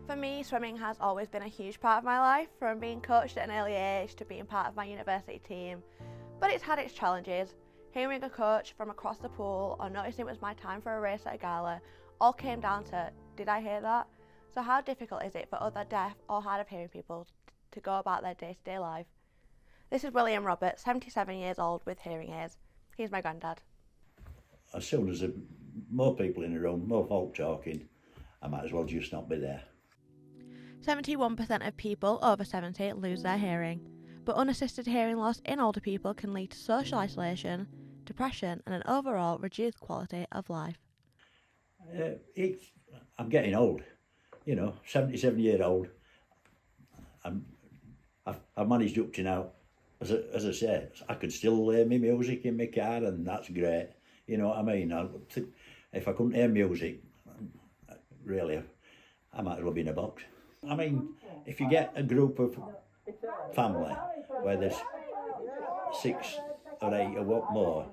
For me, swimming has always been a huge part of my life, from being coached at an early age to being part of my university team. But it's had its challenges. Hearing a coach from across the pool or noticing it was my time for a race at a gala all came down to, did I hear that? So how difficult is it for other deaf or hard of hearing people to go about their day-to-day life? This is William Roberts, 77 years old with hearing aids. He's my granddad. As soon as there are more people in the room, more folk talking, I might as well just not be there. 71% of people over 70 lose their hearing, but unassisted hearing loss in older people can lead to social isolation, depression and an overall reduced quality of life. I'm getting old, 77 years old. I've managed up to now, as I say, I could still hear my music in my car, and that's great. You know what I mean? If I couldn't hear music, really, I might as well be in a box. I mean, if you get a group of family where there's 6 or 8 or what more,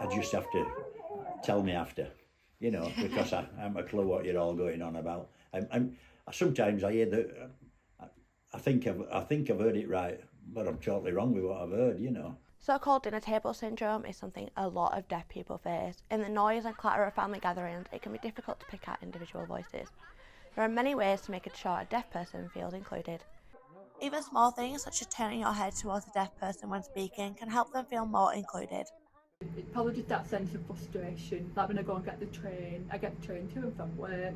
I just have to tell me after, because I haven't a clue what you're all going on about. Sometimes I hear that, I think I've heard it right, but I'm totally wrong with what I've heard, So-called dinner table syndrome is something a lot of deaf people face. In the noise and clatter of family gatherings, it can be difficult to pick out individual voices. There are many ways to make sure a deaf person feels included. Even small things such as turning your head towards a deaf person when speaking can help them feel more included. It's probably just that sense of frustration, like when I go and get the train to and from work.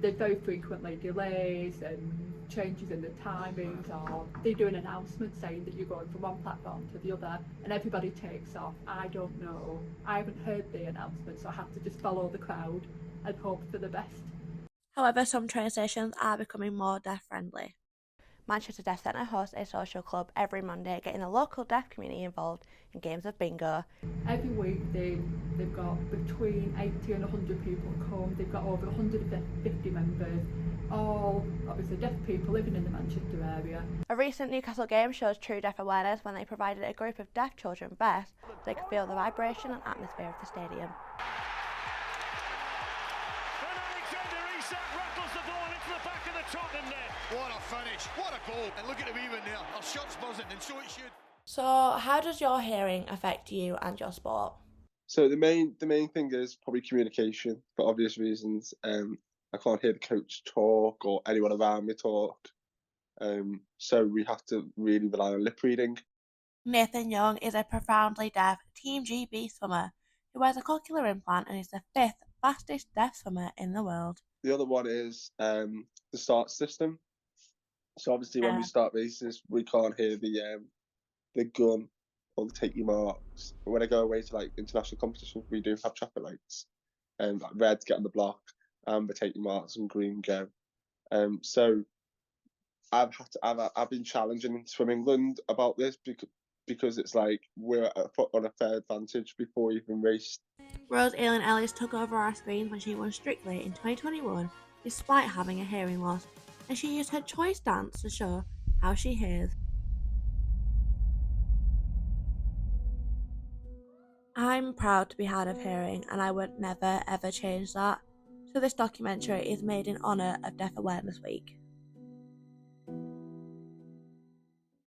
There's very frequently delays and changes in the timings, or they do an announcement saying that you're going from one platform to the other and everybody takes off. I don't know, I haven't heard the announcement, so I have to just follow the crowd and hope for the best. However, some train stations are becoming more deaf friendly. Manchester Deaf Centre hosts a social club every Monday, getting the local deaf community involved in games of bingo. Every week they've got between 80 and 100 people come. They've got over 150 members, all obviously deaf people living in the Manchester area. A recent Newcastle game shows true deaf awareness when they provided a group of deaf children vests so they could feel the vibration and atmosphere of the stadium. What a finish, what a goal, and look at him even there, our shot's buzzing, and so it should. So how does your hearing affect you and your sport? So the main thing is probably communication, for obvious reasons. I can't hear the coach talk or anyone around me talk, so we have to really rely on lip reading. Nathan Young is a profoundly deaf Team GB swimmer who wears a cochlear implant and is the 5th fastest deaf swimmer in the world. The other one is the start system. So obviously when we start races, we can't hear the gun or the take your marks. But when I go away to like international competitions, we do have traffic lights, like red get on the block, amber take your marks, and green go. So I've been challenging Swim England about this because it's like we're on a fair advantage before we even raced. Rose Aileen Ellis took over our screens when she won Strictly in 2021 despite having a hearing loss, and she used her choice dance to show how she hears. I'm proud to be hard of hearing, and I would never ever change that. So this documentary is made in honour of Deaf Awareness Week.